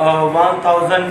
1000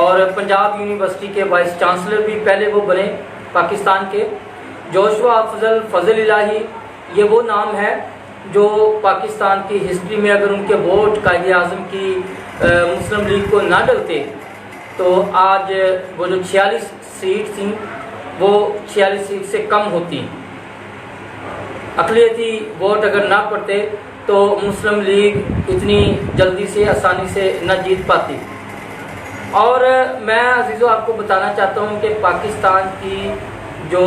اور پنجاب یونیورسٹی کے vice chancellor بھی پہلے وہ بنے پاکستان کے. جوشوا افضل فضل الہی یہ وہ نام ہے جو پاکستان کی ہسٹری میں اگر ان کے ووٹ قائد اعظم کی مسلم لیگ کو نہ ڈلتے تو آج وہ جو 46 سیٹ تھیں وہ 46 سیٹ سے کم ہوتی. اقلیتی ووٹ اگر نہ پڑتے تو مسلم لیگ اتنی جلدی سے آسانی سے نہ جیت پاتی. اور میں عزیزو آپ کو بتانا چاہتا ہوں کہ پاکستان کی جو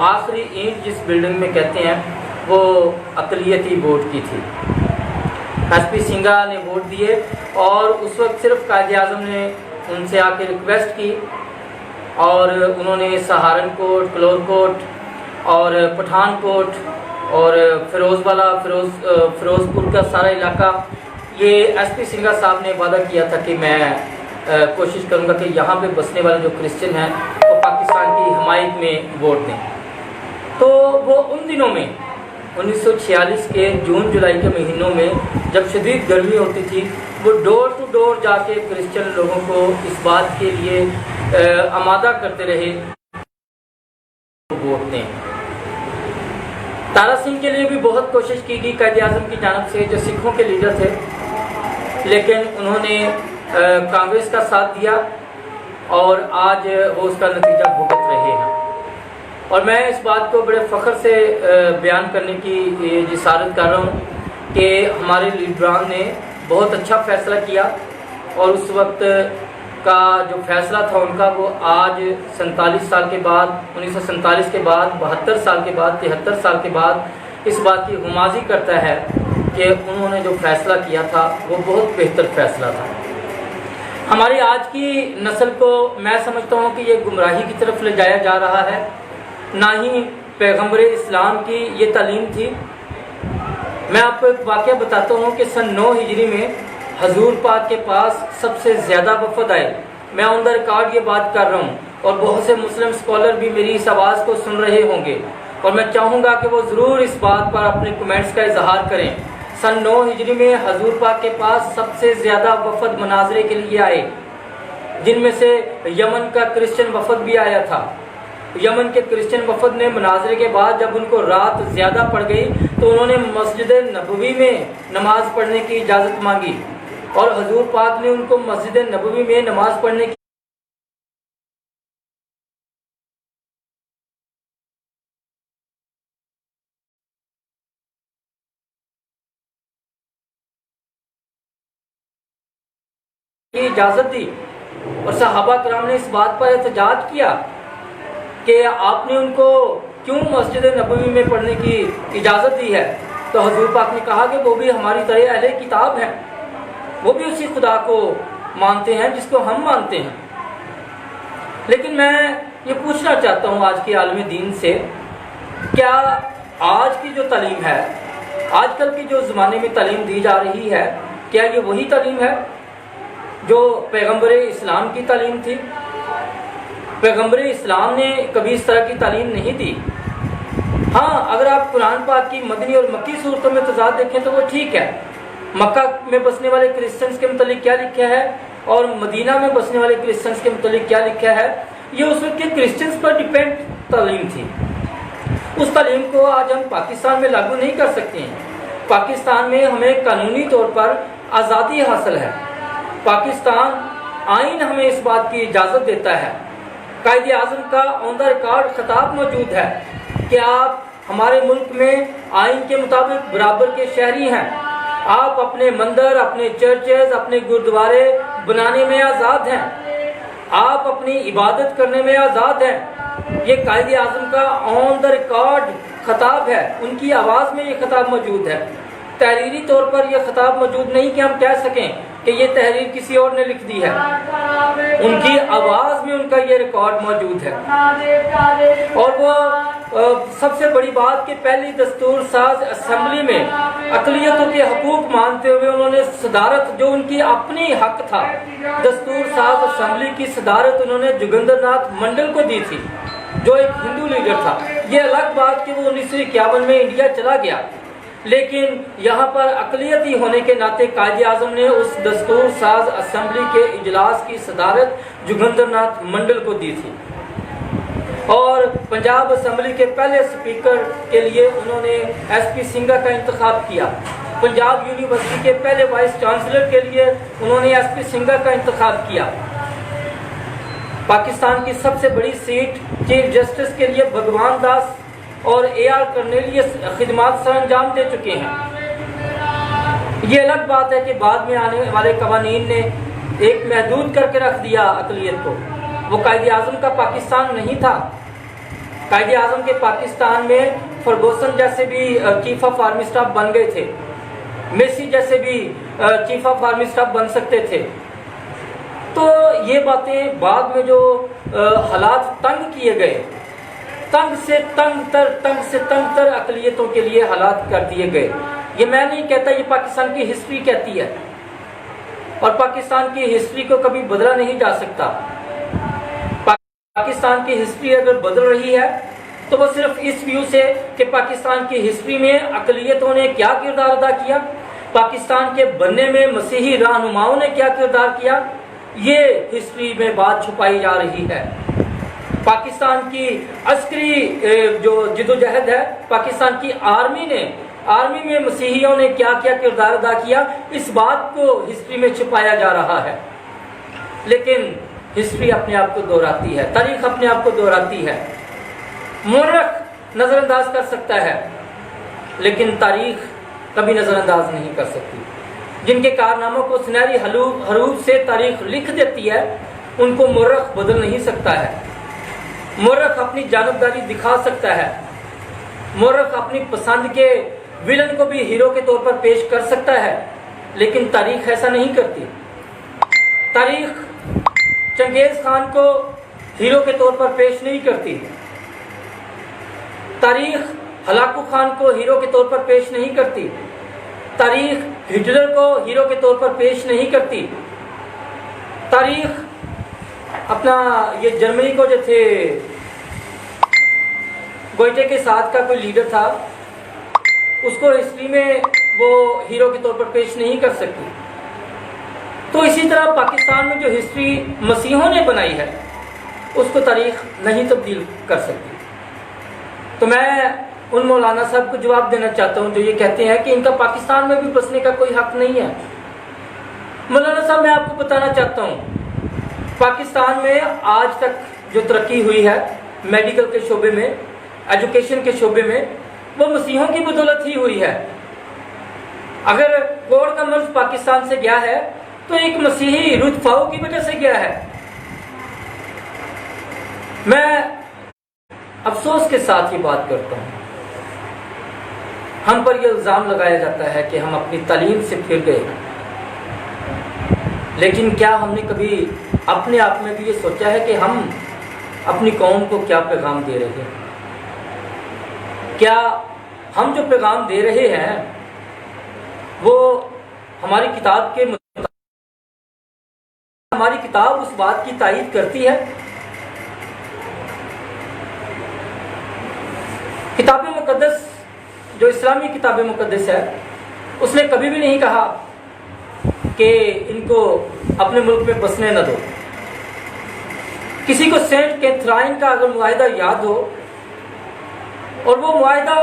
آخری اینٹ جس بلڈنگ میں کہتے ہیں وہ اقلیتی ووٹ کی تھی. ایس پی سنگھا نے ووٹ دیے اور اس وقت صرف قائد اعظم نے ان سے آ کے ریکویسٹ کی اور انہوں نے سہارنکوٹ، کلور کوٹ اور پٹھان کوٹ اور فیروز والا فیروزپور کا سارا علاقہ یہ ایس پی سنگھا صاحب نے وعدہ کیا تھا کہ میں کوشش کروں گا کہ یہاں پہ بسنے والے جو کرسچن ہیں وہ پاکستان کی حمایت میں ووٹ دیں. تو وہ ان دنوں میں 1946 کے جون جولائی کے مہینوں میں جب شدید گرمی ہوتی تھی وہ ڈور ٹو ڈور جا کے کرسچن لوگوں کو اس بات کے لیے آمادہ کرتے رہے ووٹ دیں. تارا سنگھ کے لیے بھی بہت کوشش کی گئی قائد اعظم کی جانب سے جو سکھوں کے لیڈر تھے، لیکن انہوں نے کانگریس کا ساتھ دیا اور آج وہ اس کا نتیجہ بھگت رہے ہیں. اور میں اس بات کو بڑے فخر سے بیان کرنے کی جسارت کر رہا ہوں کہ ہمارے لیڈران نے بہت اچھا فیصلہ کیا اور اس وقت کا جو فیصلہ تھا ان کا وہ آج 47 سال کے بعد 1947 کے بعد 72 سال کے بعد 73 سال کے بعد اس بات کی غمازی کرتا ہے کہ انہوں نے جو فیصلہ کیا تھا وہ بہت بہتر فیصلہ تھا. ہماری آج کی نسل کو میں سمجھتا ہوں کہ یہ گمراہی کی طرف لے جایا جا رہا ہے. نہ ہی پیغمبر اسلام کی یہ تعلیم تھی. میں آپ کو ایک واقعہ بتاتا ہوں کہ سن 9 ہجری میں حضور پاک کے پاس سب سے زیادہ وفد آئے. میں آن دا ریکارڈ یہ بات کر رہا ہوں اور بہت سے مسلم اسکالر بھی میری اس آواز کو سن رہے ہوں گے اور میں چاہوں گا کہ وہ ضرور اس بات پر اپنے کمنٹس کا اظہار کریں. سن 9 ہجری میں حضور پاک کے پاس سب سے زیادہ وفد مناظرے کے لیے آئے، جن میں سے یمن کا کرسچن وفد بھی آیا تھا. یمن کے کرسچن وفد نے مناظرے کے بعد جب ان کو رات زیادہ پڑ گئی تو انہوں نے مسجد نبوی میں نماز پڑھنے کی اجازت مانگی اور حضور پاک نے ان کو مسجد نبوی میں نماز پڑھنے کی اجازت دی. اور صحابہ کرام نے اس بات پر احتجاج کیا کہ آپ نے ان کو کیوں مسجد نبوی میں پڑھنے کی اجازت دی ہے. تو حضور پاک نے کہا کہ وہ بھی ہماری طرح اہل کتاب ہیں، وہ بھی اسی خدا کو مانتے ہیں جس کو ہم مانتے ہیں. لیکن میں یہ پوچھنا چاہتا ہوں آج کے عالم دین سے، کیا آج کی جو تعلیم ہے، آج کل کی جو زمانے میں تعلیم دی جا رہی ہے، کیا یہ وہی تعلیم ہے جو پیغمبر اسلام کی تعلیم تھی؟ پیغمبر اسلام نے کبھی اس طرح کی تعلیم نہیں دی. ہاں، اگر آپ قرآن پاک کی مدنی اور مکی صورتوں میں تضاد دیکھیں تو وہ ٹھیک ہے. مکہ میں بسنے والے کرسچنس کے متعلق کیا لکھا ہے اور مدینہ میں بسنے والے کرسچنس کے متعلق کیا لکھا ہے، یہ اس وقت کے کرسچنس پر ڈیپینڈ تعلیم تھی. اس تعلیم کو آج ہم پاکستان میں لاگو نہیں کر سکتے ہیں. پاکستان میں ہمیں قانونی طور پر آزادی حاصل ہے. پاکستان آئین ہمیں اس بات کی اجازت دیتا ہے. قائد اعظم کا آن دا ریکارڈ خطاب موجود ہے کہ آپ ہمارے ملک میں آئین کے مطابق برابر کے شہری ہیں. آپ اپنے مندر، اپنے چرچز، اپنے گردوارے بنانے میں آزاد ہیں. آپ اپنی عبادت کرنے میں آزاد ہیں. یہ قائد اعظم کا آن دا ریکارڈ خطاب ہے. ان کی آواز میں یہ خطاب موجود ہے. تحریری طور پر یہ خطاب موجود نہیں کہ ہم کہہ سکیں کہ یہ تحریر کسی اور نے لکھ دی ہے. ان کی آواز میں ان کا یہ ریکارڈ موجود ہے. اور وہ سب سے بڑی بات کہ پہلی دستور ساز اسمبلی میں اقلیتوں کے حقوق مانتے ہوئے انہوں نے صدارت، جو ان کی اپنی حق تھا، دستور ساز اسمبلی کی صدارت انہوں نے جوگندر ناتھ منڈل کو دی تھی جو ایک ہندو لیڈر تھا. یہ الگ بات کہ وہ 1951 میں انڈیا چلا گیا، لیکن یہاں پر اقلیتی ہونے کے ناطے قائد اعظم نے اس دستور ساز اسمبلی کے اجلاس کی صدارت جوگندر ناتھ منڈل کو دی تھی، اور پنجاب اسمبلی کے پہلے اسپیکر کے لیے انہوں نے ایس پی سنگھا کا انتخاب کیا۔ پنجاب یونیورسٹی کے پہلے وائس چانسلر کے لیے انہوں نے ایس پی سنگھا کا انتخاب کیا۔ پاکستان کی سب سے بڑی سیٹ چیف جسٹس کے لیے بھگوان داس اور اے آر کرنیلیس خدمات سر انجام دے چکے ہیں۔ یہ الگ بات ہے کہ بعد میں آنے والے قوانین نے ایک محدود کر کے رکھ دیا اقلیت کو۔ وہ قائد اعظم کا پاکستان نہیں تھا۔ قائد اعظم کے پاکستان میں فرگوسن جیسے بھی چیف آف آرمی اسٹاف بن گئے تھے، میسی جیسے بھی چیف آف آرمی اسٹاف بن سکتے تھے۔ تو یہ باتیں بعد میں جو حالات تنگ کیے گئے، تنگ سے تنگ تر اقلیتوں کے لیے حالات کر دیے گئے، یہ میں نہیں کہتا، یہ پاکستان کی ہسٹری کہتی ہے، اور پاکستان کی ہسٹری کو کبھی بدلا نہیں جا سکتا۔ پاکستان کی ہسٹری اگر بدل رہی ہے تو وہ صرف اس ویو سے کہ پاکستان کی ہسٹری میں اقلیتوں نے کیا کردار ادا کیا، پاکستان کے بننے میں مسیحی رہنماؤں نے کیا کردار کیا، یہ ہسٹری میں بات چھپائی جا رہی ہے۔ پاکستان کی عسکری جو جدوجہد ہے، پاکستان کی آرمی میں مسیحیوں نے کیا کیا کردار ادا کیا، اس بات کو ہسٹری میں چھپایا جا رہا ہے۔ لیکن ہسٹری اپنے آپ کو دہراتی ہے، تاریخ اپنے آپ کو دہراتی ہے۔ مورخ نظر انداز کر سکتا ہے، لیکن تاریخ کبھی نظر انداز نہیں کر سکتی۔ جن کے کارناموں کو سنہری حروف سے تاریخ لکھ دیتی ہے، ان کو مورخ بدل نہیں سکتا ہے۔ مورخ اپنی جانبداری دکھا سکتا ہے، مورخ اپنی پسند کے ویلن کو بھی ہیرو کے طور پر پیش کر سکتا ہے، لیکن تاریخ ایسا نہیں کرتی۔ تاریخ چنگیز خان کو ہیرو کے طور پر پیش نہیں کرتی، تاریخ ہلاکو خان کو ہیرو کے طور پر پیش نہیں کرتی، تاریخ ہٹلر کو ہیرو کے طور پر پیش نہیں کرتی۔ تاریخ اپنا یہ جرمنی کو جو تھے گوئٹے کے ساتھ کا کوئی لیڈر تھا، اس کو ہسٹری میں وہ ہیرو کے طور پر پیش نہیں کر سکتی۔ تو اسی طرح پاکستان میں جو ہسٹری مسیحوں نے بنائی ہے، اس کو تاریخ نہیں تبدیل کر سکتی۔ تو میں ان مولانا صاحب کو جواب دینا چاہتا ہوں جو یہ کہتے ہیں کہ ان کا پاکستان میں بھی بسنے کا کوئی حق نہیں ہے۔ مولانا صاحب، میں آپ کو بتانا چاہتا ہوں، پاکستان میں آج تک جو ترقی ہوئی ہے میڈیکل کے شعبے میں، ایجوکیشن کے شعبے میں، وہ مسیحوں کی بدولت ہی ہوئی ہے۔ اگر کوڑ کا مرض پاکستان سے گیا ہے تو ایک مسیحی رودفاؤ کی وجہ سے گیا ہے۔ میں افسوس کے ساتھ یہ بات کرتا ہوں، ہم پر یہ الزام لگایا جاتا ہے کہ ہم اپنی تعلیم سے پھر گئے، لیکن کیا ہم نے کبھی اپنے آپ میں بھی یہ سوچا ہے کہ ہم اپنی قوم کو کیا پیغام دے رہے ہیں؟ کیا ہم جو پیغام دے رہے ہیں وہ ہماری کتاب کے مطابق، ہماری کتاب اس بات کی تائید کرتی ہے؟ کتاب مقدس جو اسلامی کتاب مقدس ہے، اس نے کبھی بھی نہیں کہا کہ ان کو اپنے ملک میں بسنے نہ دو۔ کسی کو سینٹ کیتھرائن کا اگر معاہدہ یاد ہو، اور وہ معاہدہ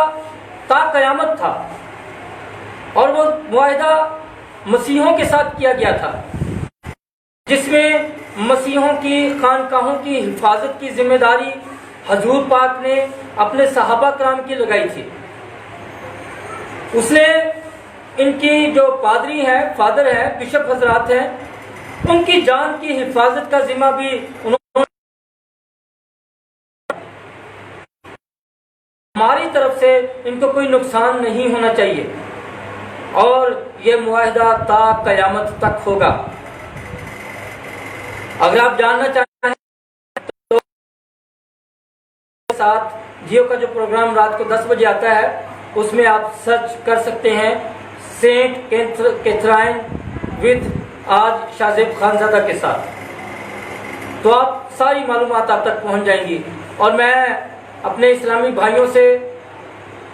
تا قیامت تھا، اور وہ معاہدہ مسیحوں کے ساتھ کیا گیا تھا، جس میں مسیحوں کی خانقاہوں کی حفاظت کی ذمہ داری حضور پاک نے اپنے صحابہ کرام کی لگائی تھی۔ اس نے ان کی جو پادری ہیں، فادر ہیں، بشپ حضرات ہیں، ان کی جان کی حفاظت کا ذمہ بھی انہوں نے ہماری طرف سے ان کو کوئی نقصان نہیں ہونا چاہیے، اور یہ معاہدہ تا قیامت تک ہوگا۔ اگر آپ جاننا چاہیں تو ساتھ جیو کا جو پروگرام رات کو 10 بجے آتا ہے، اس میں آپ سرچ کر سکتے ہیں سینٹ کیتھرائن ود آج شاہ زیب خانزادہ کے ساتھ، تو آپ ساری معلومات آپ تک پہنچ جائیں گی۔ اور میں اپنے اسلامی بھائیوں سے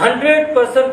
100%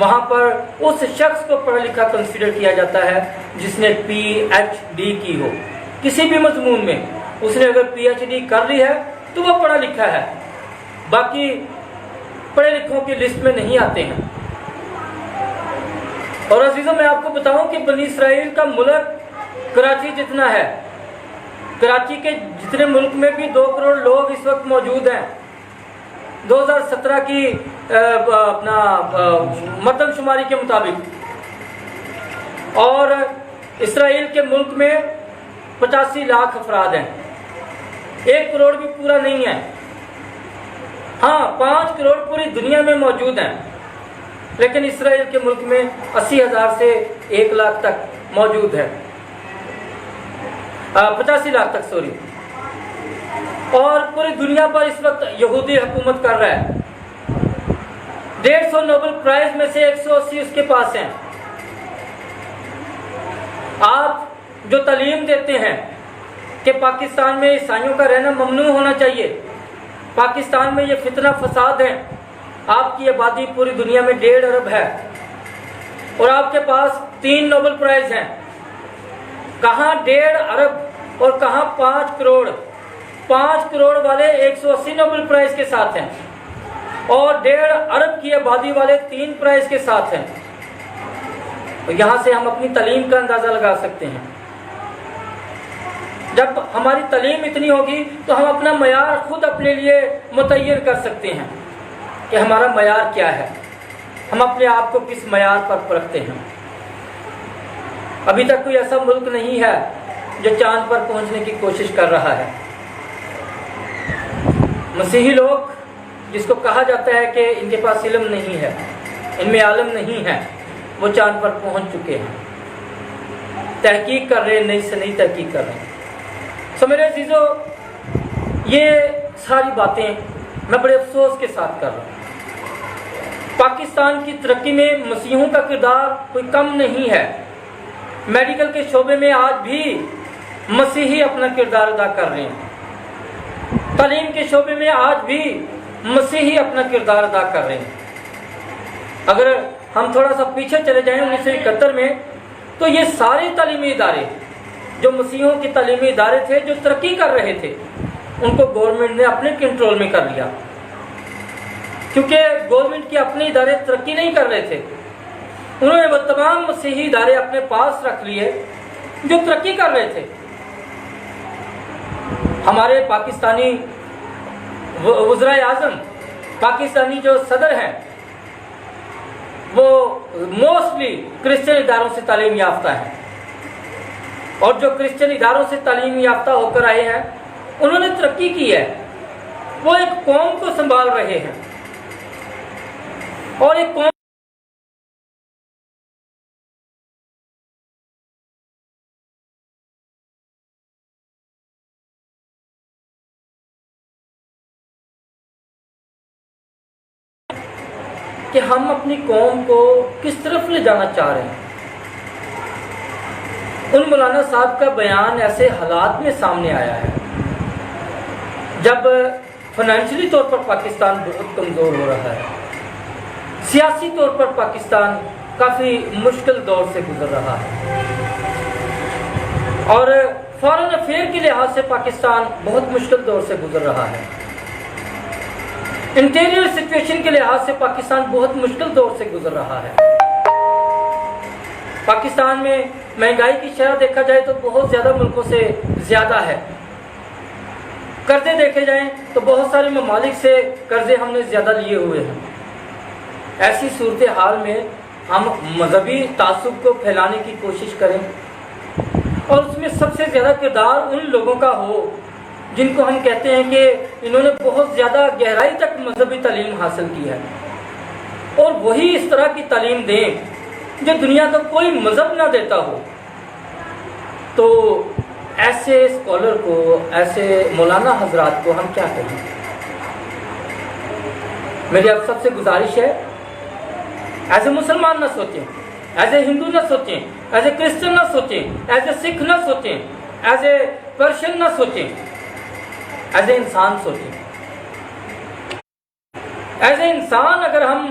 وہاں پر اس شخص کو پڑھا لکھا کنسیڈر کیا جاتا ہے جس نے پی ایچ ڈی کی ہو کسی بھی مضمون میں. اس نے اگر پی ایچ ڈی کر لی ہے تو وہ پڑھا لکھا ہے. باقی پڑھے لکھوں کی لسٹ میں نہیں آتے ہیں. اور عزیزوں میں آپ کو بتاؤں کہ بنی اسرائیل کا ملک کراچی جتنا ہے, کراچی کے جتنے ملک میں بھی 2 کروڑ لوگ اس وقت موجود ہیں 2017 کی اپنا مردم شماری کے مطابق, اور اسرائیل کے ملک میں 85 لاکھ افراد ہیں. 1 کروڑ بھی پورا نہیں ہے. ہاں 5 کروڑ پوری دنیا میں موجود ہیں, لیکن اسرائیل کے ملک میں 80,000 سے 1 لاکھ تک موجود ہے, 85 لاکھ تک سوری. اور پوری دنیا پر اس وقت یہودی حکومت کر رہا ہے. 150 نوبل پرائز میں سے 180 اس کے پاس ہیں. آپ جو تعلیم دیتے ہیں کہ پاکستان میں عیسائیوں کا رہنا ممنوع ہونا چاہیے, پاکستان میں یہ فتنہ فساد ہے, آپ کی آبادی پوری دنیا میں 1.5 ارب ہے اور آپ کے پاس 3 نوبل پرائز ہیں. کہاں 1.5 ارب اور کہاں 5 کروڑ. 5 کروڑ والے 180 نوبل پرائز کے ساتھ ہیں اور 1.5 ارب کی آبادی والے 3 پرائز کے ساتھ ہیں. تو یہاں سے ہم اپنی تعلیم کا اندازہ لگا سکتے ہیں. جب ہماری تعلیم اتنی ہوگی تو ہم اپنا معیار خود اپنے لیے متعین کر سکتے ہیں کہ ہمارا معیار کیا ہے, ہم اپنے آپ کو کس معیار پر پرکھتے ہیں. ابھی تک کوئی ایسا ملک نہیں ہے جو چاند پر پہنچنے کی کوشش کر رہا ہے. مسیحی لوگ جس کو کہا جاتا ہے کہ ان کے پاس علم نہیں ہے, ان میں عالم نہیں ہے, وہ چاند پر پہنچ چکے ہیں, تحقیق کر رہے ہیں, نئی سے نئی تحقیق کر رہے ہیں. سو میرے عزیزو, یہ ساری باتیں میں بڑے افسوس کے ساتھ کر رہا ہوں. پاکستان کی ترقی میں مسیحیوں کا کردار کوئی کم نہیں ہے. میڈیکل کے شعبے میں آج بھی مسیحی اپنا کردار ادا کر رہے ہیں. تعلیم کے شعبے میں آج بھی مسیحی اپنا کردار ادا کر رہے ہیں. اگر ہم تھوڑا سا پیچھے چلے جائیں 1971 میں, تو یہ سارے تعلیمی ادارے جو مسیحیوں کے تعلیمی ادارے تھے جو ترقی کر رہے تھے, ان کو گورنمنٹ نے اپنے کنٹرول میں کر لیا, کیونکہ گورنمنٹ کے اپنے ادارے ترقی نہیں کر رہے تھے. انہوں نے وہ تمام مسیحی ادارے اپنے پاس رکھ لیے جو ترقی کر رہے تھے. ہمارے پاکستانی وزرائے اعظم, پاکستانی جو صدر ہیں, وہ موسٹلی کرسچن اداروں سے تعلیم یافتہ ہیں, اور جو کرسچن اداروں سے تعلیم یافتہ ہو کر آئے ہیں انہوں نے ترقی کی ہے. وہ ایک قوم کو سنبھال رہے ہیں, اور ایک قوم کہ ہم اپنی قوم کو کس طرف لے جانا چاہ رہے ہیں. ان مولانا صاحب کا بیان ایسے حالات میں سامنے آیا ہے جب فائنینشلی طور پر پاکستان بہت کمزور ہو رہا ہے, سیاسی طور پر پاکستان کافی مشکل دور سے گزر رہا ہے, اور فارن افیئر کے لحاظ سے پاکستان بہت مشکل دور سے گزر رہا ہے. انٹیریئر سچویشن کے لحاظ سے پاکستان بہت مشکل دور سے گزر رہا ہے. پاکستان میں مہنگائی کی شرح دیکھا جائے تو بہت زیادہ ملکوں سے زیادہ ہے. قرضے دیکھے جائیں تو بہت سارے ممالک سے قرضے ہم نے زیادہ لیے ہوئے ہیں. ایسی صورتحال میں ہم مذہبی تعصب کو پھیلانے کی کوشش کریں, اور اس میں سب سے زیادہ کردار ان لوگوں کا ہو جن کو ہم کہتے ہیں کہ انہوں نے بہت زیادہ گہرائی تک مذہبی تعلیم حاصل کی ہے, اور وہی اس طرح کی تعلیم دیں جو دنیا کا کوئی مذہب نہ دیتا ہو. تو ایسے اسکالر کو, ایسے مولانا حضرات کو ہم کیا کہیں؟ میری اب سب سے گزارش ہے, ایز اے مسلمان نہ سوچیں, ایز اے ہندو نہ سوچیں, ایز اے کرسچن نہ سوچیں, ایز اے سکھ نہ سوچیں, ایز اے پرشین نہ سوچیں, ایز اے انسان سوچیں. ایز اے انسان اگر ہم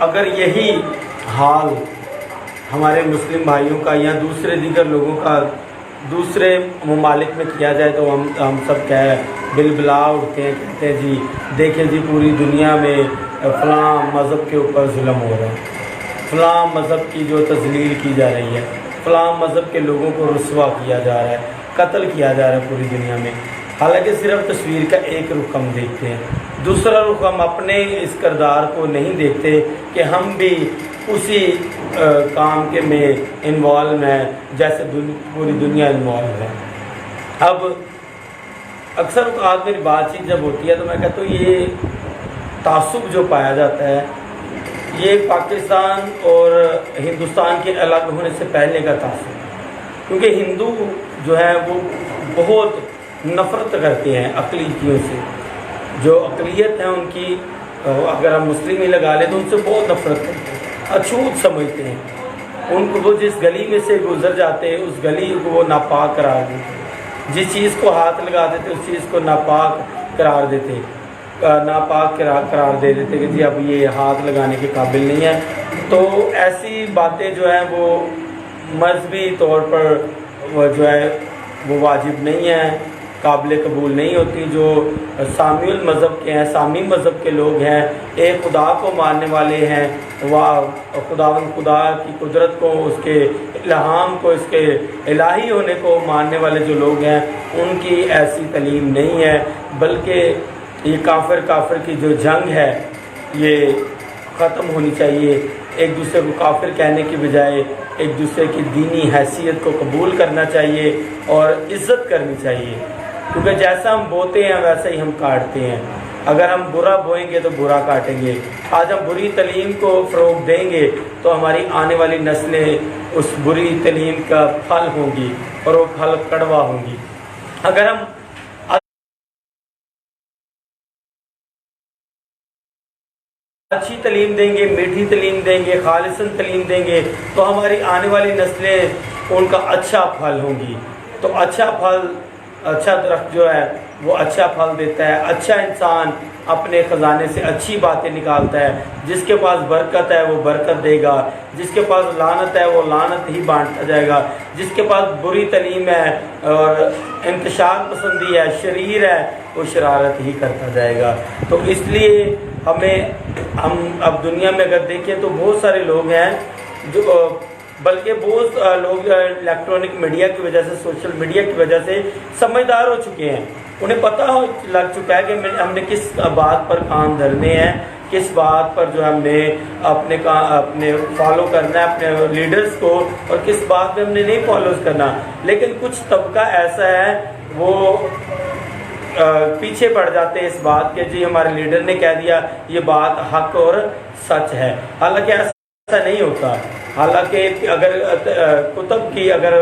اگر یہی حال ہمارے مسلم بھائیوں کا یا دوسرے دیگر لوگوں کا دوسرے ممالک میں کیا جائے تو ہم سب کیا ہے بلبلا اٹھتے ہیں، کہتے ہیں جی دیکھیں جی پوری دنیا میں فلاں مذہب کے اوپر ظلم ہو رہا ہے، فلاں مذہب کی جو تذلیل کی جا رہی ہے، فلاں مذہب کے لوگوں کو رسوا کیا جا رہا ہے، قتل کیا جا رہا ہے پوری دنیا میں۔ حالانکہ صرف تصویر کا ایک رخ ہم دیکھتے ہیں، دوسرا رخ ہم اپنے اس کردار کو نہیں دیکھتے کہ ہم بھی اسی کام کے میں انوالو ہیں جیسے پوری دنیا انوالو ہے۔ اب اکثر اوقات میری بات چیت جب ہوتی ہے تو میں کہتا ہوں یہ تعصب جو پایا جاتا ہے یہ پاکستان اور ہندوستان کے الگ ہونے سے پہلے کا تعصب ہے، کیونکہ ہندو جو ہے وہ بہت نفرت کرتے ہیں اقلیتیوں سے، جو اقلیت ہیں ان کی اگر ہم مسلم ہی لگا لیں تو ان سے بہت نفرت کرتے ہیں، اچھوت سمجھتے ہیں ان کو، وہ جس گلی میں سے گزر جاتے اس گلی کو وہ ناپاک قرار دیتے، جس چیز کو ہاتھ لگا دیتے اس چیز کو ناپاک قرار دیتے، ناپاک قرار دے دیتے کہ جی اب یہ ہاتھ لگانے کے قابل نہیں ہے۔ تو ایسی باتیں جو ہیں وہ مذہبی طور پر وہ جو ہے وہ واجب نہیں ہیں، قابل قبول نہیں ہوتی۔ جو سامی المذہب کے ہیں، سامی مذہب کے لوگ ہیں، ایک خدا کو ماننے والے ہیں، وہ خدا کی قدرت کو، اس کے الہام کو، اس کے الہی ہونے کو ماننے والے جو لوگ ہیں ان کی ایسی تعلیم نہیں ہے، بلکہ یہ کافر کی جو جنگ ہے یہ ختم ہونی چاہیے۔ ایک دوسرے کو کافر کہنے کی بجائے ایک دوسرے کی دینی حیثیت کو قبول کرنا چاہیے اور عزت کرنی چاہیے، کیونکہ جیسا ہم بوتے ہیں ویسا ہی ہم کاٹتے ہیں۔ اگر ہم برا بوئیں گے تو برا کاٹیں گے۔ آج ہم بری تعلیم کو فروغ دیں گے تو ہماری آنے والی نسلیں اس بری تعلیم کا پھل ہوں گی اور وہ پھل کڑوا ہوں گی۔ اگر ہم اچھی تعلیم دیں گے، میٹھی تعلیم دیں گے، خالصاً تعلیم دیں گے تو ہماری آنے والی نسلیں ان کا اچھا پھل ہوں گی۔ تو اچھا پھل، اچھا درخت جو ہے وہ اچھا پھل دیتا ہے، اچھا انسان اپنے خزانے سے اچھی باتیں نکالتا ہے، جس کے پاس برکت ہے وہ برکت دے گا، جس کے پاس لعنت ہے وہ لعنت ہی بانٹتا جائے گا، جس کے پاس بری تعلیم ہے اور انتشار پسندی ہے، شریر ہے، وہ شرارت ہی کرتا جائے گا۔ تو اس لیے ہم اب دنیا میں اگر دیکھیں تو بہت سارے لوگ ہیں جو، بلکہ بہت لوگ الیکٹرانک میڈیا کی وجہ سے، سوشل میڈیا کی وجہ سے سمجھدار ہو چکے ہیں، انہیں پتہ لگ چکا ہے کہ ہم نے کس بات پر کان دھرنے ہیں، کس بات پر جو ہم نے اپنے فالو کرنا ہے اپنے لیڈرز کو، اور کس بات پہ ہم نے نہیں فالوز کرنا۔ لیکن کچھ طبقہ ایسا ہے وہ پیچھے پڑ جاتے ہیں اس بات کے، جی ہمارے لیڈر نے کہہ دیا یہ بات حق اور سچ ہے، حالانکہ ایسا نہیں ہوتا۔ حالانکہ اگر کتب کی، اگر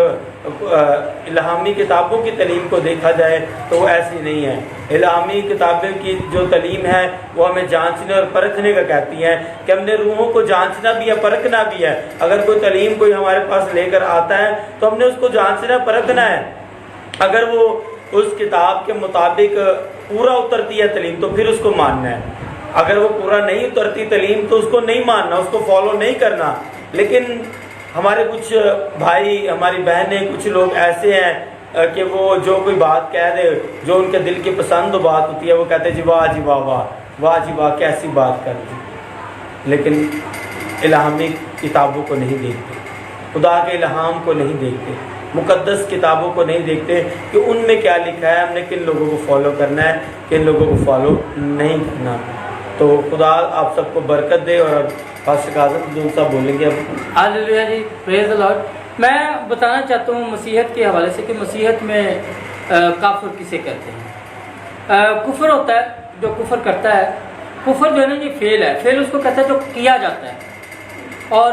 الہامی کتابوں کی تعلیم کو دیکھا جائے تو وہ ایسی نہیں ہے۔ الہامی کتابیں کی جو تعلیم ہے وہ ہمیں جانچنے اور پرکھنے کا کہتی ہیں کہ ہم نے روحوں کو جانچنا بھی ہے، پرکھنا بھی ہے۔ اگر کوئی تعلیم کوئی ہمارے پاس لے کر آتا ہے تو ہم نے اس کو جانچنا، پرکھنا ہے۔ اگر وہ اس کتاب کے مطابق پورا اترتی ہے تعلیم تو پھر اس کو ماننا ہے، اگر وہ پورا نہیں اترتی تعلیم تو اس کو نہیں ماننا، اس کو فالو نہیں کرنا۔ لیکن ہمارے کچھ بھائی، ہماری بہنیں، کچھ لوگ ایسے ہیں کہ وہ جو کوئی بات کہہ دے، جو ان کے دل کی پسند بات ہوتی ہے، وہ کہتے ہیں جی واہ جی واہ، واہ واہ جی واہ، کیسی بات کر دی، لیکن الہامی کتابوں کو نہیں دیکھتے، خدا کے الہام کو نہیں دیکھتے، مقدس کتابوں کو نہیں دیکھتے کہ ان میں کیا لکھا ہے، ہم نے کن لوگوں کو فالو کرنا ہے، کن لوگوں کو فالو نہیں کرنا۔ تو خدا آپ سب کو برکت دے۔ اور اب پاسٹر کاظم جو صاحب بولیں گے اب۔ ہاللیلویا جی، پریز دی لارڈ۔ میں بتانا چاہتا ہوں مسیحیت کے حوالے سے کہ مسیحیت میں کافر کسے کہتے ہیں۔ کفر ہوتا ہے جو کفر کرتا ہے، کفر جو ہے نا یہ فعل ہے، فعل اس کو کہتا ہے جو کیا جاتا ہے، اور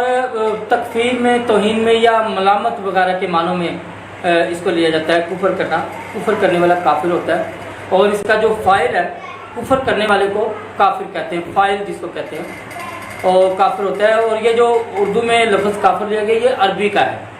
تکفیر میں، توہین میں یا ملامت وغیرہ کے معنوں میں اس کو لیا جاتا ہے کفر کرنا۔ کفر کرنے والا کافر ہوتا ہے، اور اس کا جو فاعل ہے کفر کرنے والے کو کافر کہتے ہیں، فاعل جس کو کہتے ہیں، اور کافر ہوتا ہے۔ اور یہ جو اردو میں لفظ کافر لیا گیا یہ عربی کا ہے۔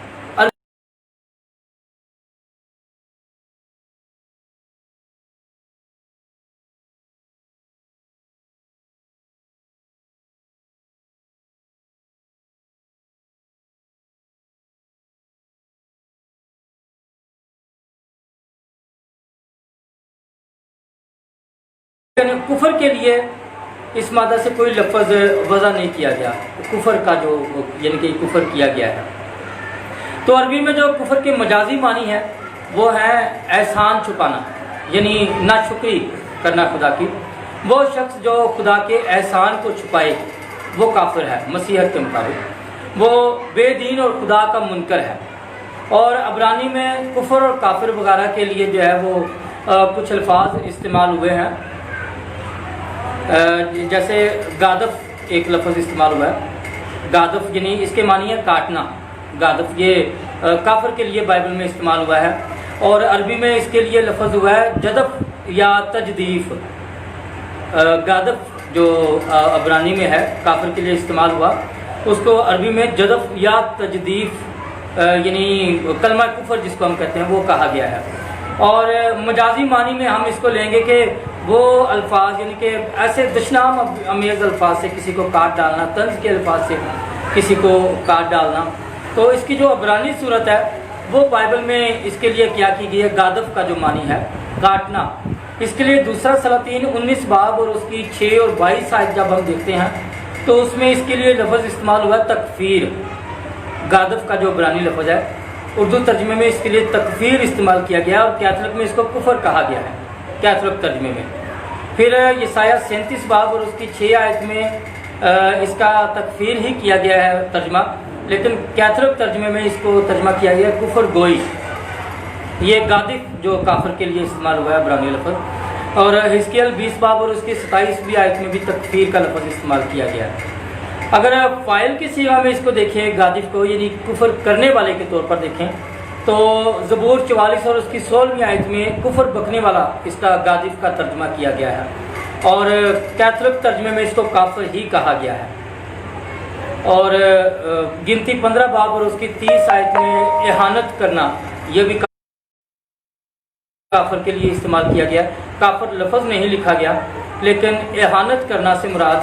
لیکن کفر کے لیے اس مادہ سے کوئی لفظ وضع نہیں کیا گیا، کفر کا جو یعنی کہ کفر کیا گیا ہے۔ تو عربی میں جو کفر کے مجازی معنی ہے وہ ہے احسان چھپانا، یعنی ناشکری کرنا خدا کی۔ وہ شخص جو خدا کے احسان کو چھپائے وہ کافر ہے مسیحیت کے مطابق، وہ بے دین اور خدا کا منکر ہے۔ اور عبرانی میں کفر اور کافر وغیرہ کے لیے جو ہے وہ کچھ الفاظ استعمال ہوئے ہیں، جیسے گادف ایک لفظ استعمال ہوا ہے۔ گادف یعنی اس کے معنی ہے کاٹنا، گادف یہ کافر کے لیے بائبل میں استعمال ہوا ہے۔ اور عربی میں اس کے لیے لفظ ہوا ہے جدف یا تجدیف۔ گادف جو عبرانی میں ہے کافر کے لیے استعمال ہوا، اس کو عربی میں جدف یا تجدیف یعنی کلمہ کفر جس کو ہم کہتے ہیں وہ کہا گیا ہے۔ اور مجازی معنی میں ہم اس کو لیں گے کہ وہ الفاظ یعنی کہ ایسے دشنام امیز الفاظ سے کسی کو کاٹ ڈالنا، طنز کے الفاظ سے کسی کو کاٹ ڈالنا۔ تو اس کی جو عبرانی صورت ہے وہ بائبل میں اس کے لیے کیا کی گئی ہے، گادف کا جو معنی ہے کاٹنا۔ اس کے لیے دوسرا سلاطین 19 باب اور اس کی 6 اور 22 آیت جب ہم دیکھتے ہیں تو اس میں اس کے لیے لفظ استعمال ہوا تکفیر۔ گادف کا جو عبرانی لفظ ہے اردو ترجمے میں اس کے لیے تکفیر استعمال کیا گیا، اور کیتھولک میں اس کو کفر کہا گیا ہے، کیتھولک ترجمے میں۔ پھر یسایہ 37 باب اور اس کی 6 آیت میں اس کا تکفیر ہی کیا گیا ہے ترجمہ، لیکن کیتھولک ترجمے میں اس کو ترجمہ کیا گیا کفر گوئی۔ یہ گادف جو کافر کے لیے استعمال ہوا ہے عبرانی لفظ۔ اور حزقیل 20 باب اور اس کی 27ویں آیت میں بھی تکفیر کا لفظ استعمال کیا گیا ہے۔ اگر فاعل کی صیغہ میں اس کو دیکھیں گادف کو یعنی کفر کرنے والے کے طور پر دیکھیں تو زبور 44 اور اس کی 16ویں آیت میں کفر بکنے والا اس کا گادف کا ترجمہ کیا گیا ہے، اور کیتھولک ترجمے میں اس کو کافر ہی کہا گیا ہے۔ اور گنتی 15 باب اور اس کی 30 آیت میں احانت کرنا یہ بھی کافر کے لیے استعمال کیا گیا۔ کافر لفظ نہیں لکھا گیا، لیکن احانت کرنا سے مراد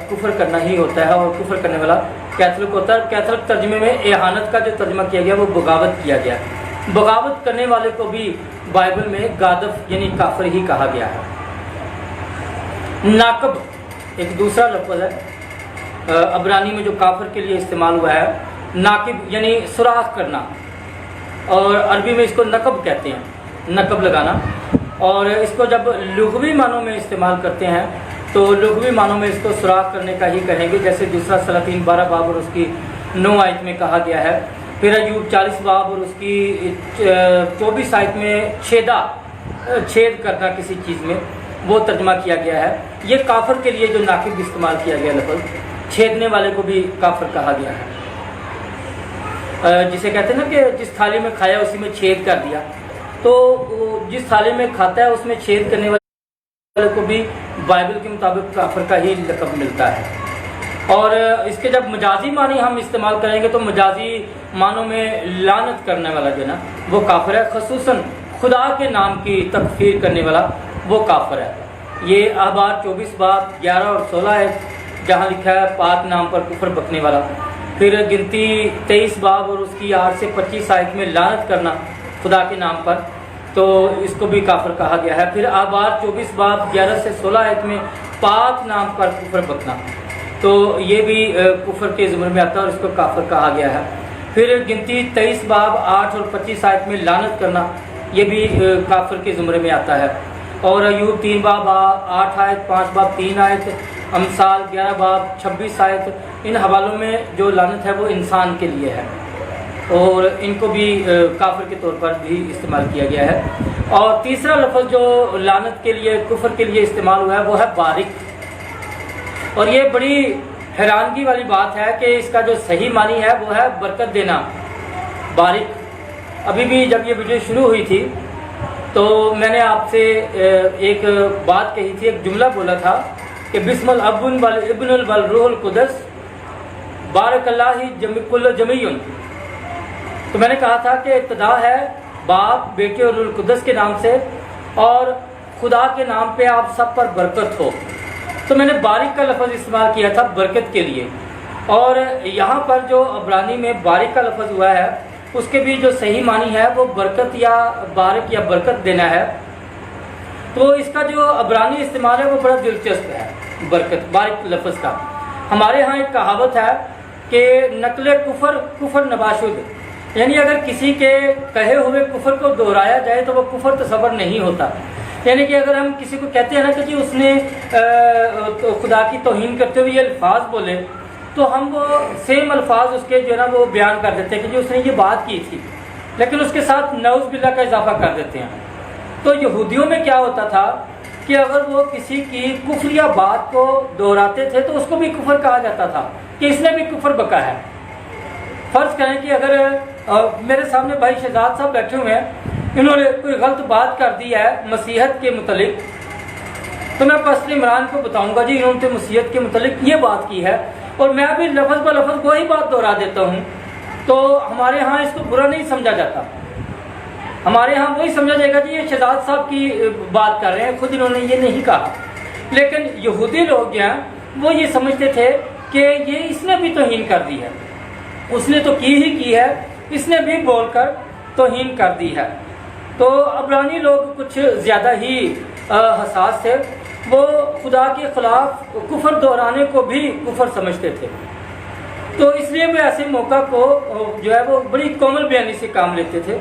کفر کرنا ہی ہوتا ہے، اور کفر کرنے والا کیتھولک ہوتا ہے۔ کیتھولک ترجمے میں احانت کا جو ترجمہ کیا گیا وہ بغاوت کیا گیا۔ بغاوت کرنے والے کو بھی بائبل میں گادف یعنی کافر ہی کہا گیا ہے۔ ناقب ایک دوسرا لفظ ہے عبرانی میں جو کافر کے لیے استعمال ہوا ہے، ناقب یعنی سوراخ کرنا، اور عربی میں اس کو نقب کہتے ہیں، نقب لگانا۔ اور اس کو جب لغوی معنوں میں استعمال کرتے ہیں تو لغوی معنوں میں اس کو سوراخ کرنے کا ہی کہیں گے، جیسے دوسرا سلاطین 12 باب اور اس کی 9 آیت میں کہا گیا ہے۔ پھر ایوب 40 باب اور اس کی 24 آیت میں چھید کرنا کسی چیز میں وہ ترجمہ کیا گیا ہے۔ یہ کافر کے لیے جو ناقب استعمال کیا گیا لفظ، چھیدنے والے کو بھی کافر کہا گیا ہے۔ جسے کہتے ہیں نا کہ جس تھالی میں کھایا اسی میں چھید کر دیا، تو جس تھالی میں کھاتا ہے اس میں چھید کرنے والے کو بھی بائبل کے مطابق کافر کا ہی لقب ملتا ہے۔ اور اس کے جب مجازی معنی ہم استعمال کریں گے تو مجازی معنوں میں لعنت کرنے والا جو ہے نا وہ کافر ہے، خصوصاً خدا کے نام کی تکفیر کرنے والا وہ کافر ہے۔ یہ احبار 24 باب 11 اور 16 ہے جہاں لکھا ہے پاک نام پر کفر بکنے والا۔ پھر گنتی 23 باب اور اس کی 8 سے 25 آیت میں لعنت کرنا خدا کے نام پر، تو اس کو بھی کافر کہا گیا ہے۔ پھر احبار 24 باب 11 سے 16 آیت میں پاک نام پر کفر بکنا، تو یہ بھی کفر کے زمرے میں آتا ہے اور اس کو کافر کہا گیا ہے۔ پھر گنتی 23 باب 8 اور 25 آیت میں لعنت کرنا یہ بھی کافر کے زمرے میں آتا ہے۔ اور ایوب 3 باب 8 آیت، 5 باب 3 آیت، امثال 11 باب 26 آیت، ان حوالوں میں جو لعنت ہے وہ انسان کے لیے ہے، اور ان کو بھی کافر کے طور پر بھی استعمال کیا گیا ہے۔ اور تیسرا لفظ جو لعنت کے لیے کفر کے لیے استعمال ہوا ہے وہ ہے بارک، اور یہ بڑی حیرانگی والی بات ہے کہ اس کا جو صحیح معنی ہے وہ ہے برکت دینا، بارک۔ ابھی بھی جب یہ ویڈیو شروع ہوئی تھی تو میں نے آپ سے ایک بات کہی تھی، ایک جملہ بولا تھا کہ بسم الاب والابن والروح القدس بارک اللہ کل جمیع۔ تو میں نے کہا تھا کہ ابتدا ہے باپ، بیٹے اور روح القدس کے نام سے، اور خدا کے نام پہ آپ سب پر برکت ہو۔ تو میں نے بارک کا لفظ استعمال کیا تھا برکت کے لیے، اور یہاں پر جو عبرانی میں بارک کا لفظ ہوا ہے اس کے بھی جو صحیح معنی ہے وہ برکت یا بارک یا برکت دینا ہے۔ تو تو اس کا جو عبرانی استعمال ہے وہ بڑا دلچسپ ہے، برکت بارک لفظ کا۔ ہمارے ہاں ایک کہاوت ہے کہ نقل کفر کفر نباشد، یعنی اگر کسی کے کہے ہوئے کفر کو دہرایا جائے تو وہ کفر تصور نہیں ہوتا۔ یعنی کہ اگر ہم کسی کو کہتے ہیں نا کہ جی اس نے خدا کی توہین کرتے ہوئے یہ الفاظ بولے، تو ہم وہ سیم الفاظ اس کے جو ہے نا وہ بیان کر دیتے ہیں کہ جی اس نے یہ بات کی تھی، لیکن اس کے ساتھ نعوذ باللہ کا اضافہ کر دیتے ہیں۔ تو یہودیوں میں کیا ہوتا تھا کہ اگر وہ کسی کی کفریہ بات کو دہراتے تھے تو اس کو بھی کفر کہا جاتا تھا کہ اس نے بھی کفر بکا ہے۔ فرض کریں کہ اگر میرے سامنے بھائی شہزاد صاحب بیٹھے ہوئے ہیں، انہوں نے کوئی غلط بات کر دی ہے مسیحت کے متعلق، تو میں پاسٹر عمران کو بتاؤں گا جی انہوں نے مسیحت کے متعلق یہ بات کی ہے، اور میں بھی لفظ بہ لفظ وہی بات دہرا دیتا ہوں، تو ہمارے ہاں اس کو برا نہیں سمجھا جاتا۔ ہمارے ہاں وہی سمجھا جائے گا جی یہ شہزاد صاحب کی بات کر رہے ہیں، خود انہوں نے یہ نہیں کہا۔ لیکن یہودی لوگ جو ہیں وہ یہ سمجھتے تھے کہ یہ اس نے بھی توہین کر دی ہے، اس نے تو کی ہے، اس نے بھی بول کر توہین کر دی ہے۔ تو عبرانی لوگ کچھ زیادہ ہی حساس تھے، وہ خدا کے خلاف کفر دہرانے کو بھی کفر سمجھتے تھے، تو اس لیے وہ ایسے موقع کو جو ہے وہ بڑی کومل بیانی سے کام لیتے تھے۔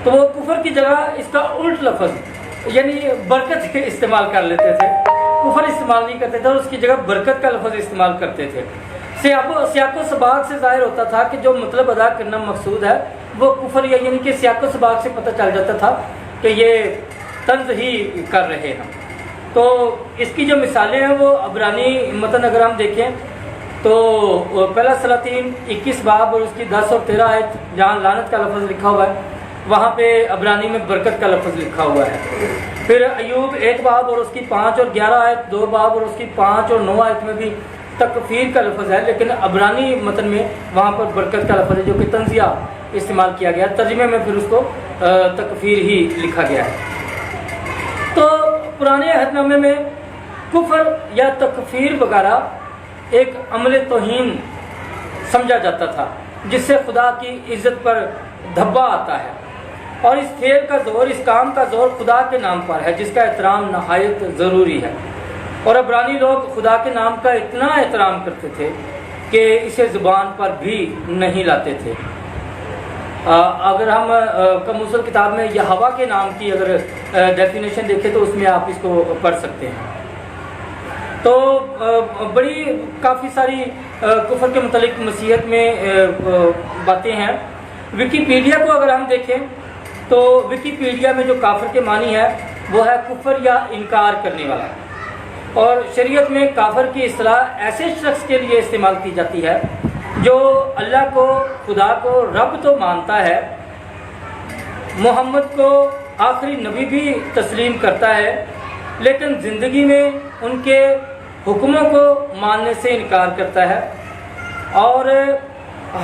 تو وہ کفر کی جگہ اس کا الٹ لفظ یعنی برکت استعمال کر لیتے تھے، کفر استعمال نہیں کرتے تھے، اور اس کی جگہ برکت کا لفظ استعمال کرتے تھے۔ سیاق و سباق سے ظاہر ہوتا تھا کہ جو مطلب ادا کرنا مقصود ہے وہ کفر، یعنی کہ سیاق و سباق سے پتہ چل جاتا تھا کہ یہ طنز ہی کر رہے ہیں۔ تو اس کی جو مثالیں ہیں وہ عبرانی متن اگر ہم دیکھیں تو پہلا سلاطین 21 باب اور اس کی 10 اور 13 آیت جہاں لعنت کا لفظ لکھا ہوا ہے وہاں پہ عبرانی میں برکت کا لفظ لکھا ہوا ہے۔ پھر ایوب 1 باب اور اس کی 5 اور 11 آیت، 2 باب اور اس کی 5 اور 9 آیت میں بھی تکفیر کا لفظ ہے، لیکن عبرانی متن میں وہاں پر برکت کا لفظ ہے جو کہ تنزیہ استعمال کیا گیا، ترجمے میں پھر اس کو تکفیر ہی لکھا گیا ہے۔ تو پرانے عہد نامے میں کفر یا تکفیر وغیرہ ایک عمل توہین سمجھا جاتا تھا جس سے خدا کی عزت پر دھبا آتا ہے، اور اس فعل کا زور، اس کام کا زور خدا کے نام پر ہے جس کا احترام نہایت ضروری ہے، اور عبرانی لوگ خدا کے نام کا اتنا احترام کرتے تھے کہ اسے زبان پر بھی نہیں لاتے تھے۔ اگر ہم کموسل کتاب میں یہوہ کے نام کی اگر ڈیفینیشن دیکھیں تو اس میں آپ اس کو پڑھ سکتے ہیں۔ تو بڑی کافی ساری کفر کے متعلق مسیحت میں باتیں ہیں۔ ویکیپیڈیا کو اگر ہم دیکھیں تو ویکیپیڈیا میں جو کافر کے معنی ہے وہ ہے کفر یا انکار کرنے والا، اور شریعت میں کافر کی اصطلاح ایسے شخص کے لیے استعمال کی جاتی ہے جو اللہ کو، خدا کو رب تو مانتا ہے، محمد کو آخری نبی بھی تسلیم کرتا ہے، لیکن زندگی میں ان کے حکموں کو ماننے سے انکار کرتا ہے اور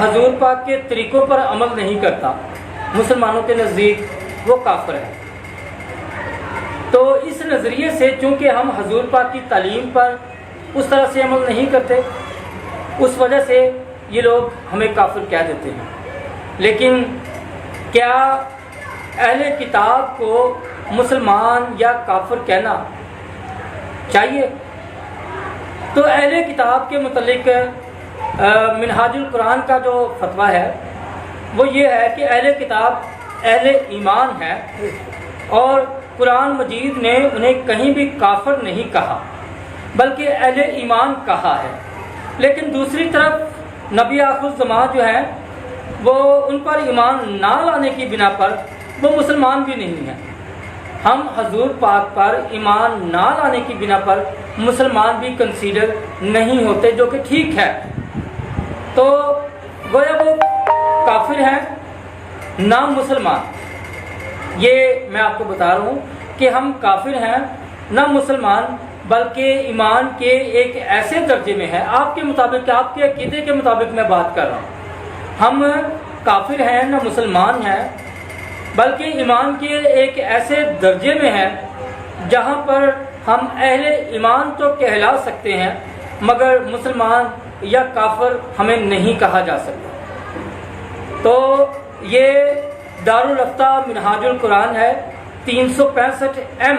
حضور پاک کے طریقوں پر عمل نہیں کرتا۔ مسلمانوں کے نزدیک وہ کافر ہے۔ تو اس نظریے سے چونکہ ہم حضور پاک کی تعلیم پر اس طرح سے عمل نہیں کرتے، اس وجہ سے یہ لوگ ہمیں کافر کہہ دیتے ہیں۔ لیکن کیا اہل کتاب کو مسلمان یا کافر کہنا چاہیے؟ تو اہل کتاب کے متعلق منہاج القرآن کا جو فتویٰ ہے وہ یہ ہے کہ اہل کتاب اہل ایمان ہے، اور قرآن مجید نے انہیں کہیں بھی کافر نہیں کہا بلکہ اہل ایمان کہا ہے۔ لیکن دوسری طرف نبی آخر الزمان جو ہیں وہ ان پر ایمان نہ لانے کی بنا پر وہ مسلمان بھی نہیں ہیں۔ ہم حضور پاک پر ایمان نہ لانے کی بنا پر مسلمان بھی کنسیڈر نہیں ہوتے، جو کہ ٹھیک ہے۔ تو گویا وہ کافر ہیں نہ مسلمان۔ یہ میں آپ کو بتا رہا ہوں کہ ہم کافر ہیں نہ مسلمان، بلکہ ایمان کے ایک ایسے درجے میں ہے، آپ کے مطابق، آپ کے عقیدے کے مطابق میں بات کر رہا ہوں، ہم کافر ہیں نہ مسلمان ہیں، بلکہ ایمان کے ایک ایسے درجے میں ہیں جہاں پر ہم اہل ایمان تو کہلا سکتے ہیں مگر مسلمان یا کافر ہمیں نہیں کہا جا سکتا۔ تو یہ دارالافتاء منہاج القرآن ہے، 365M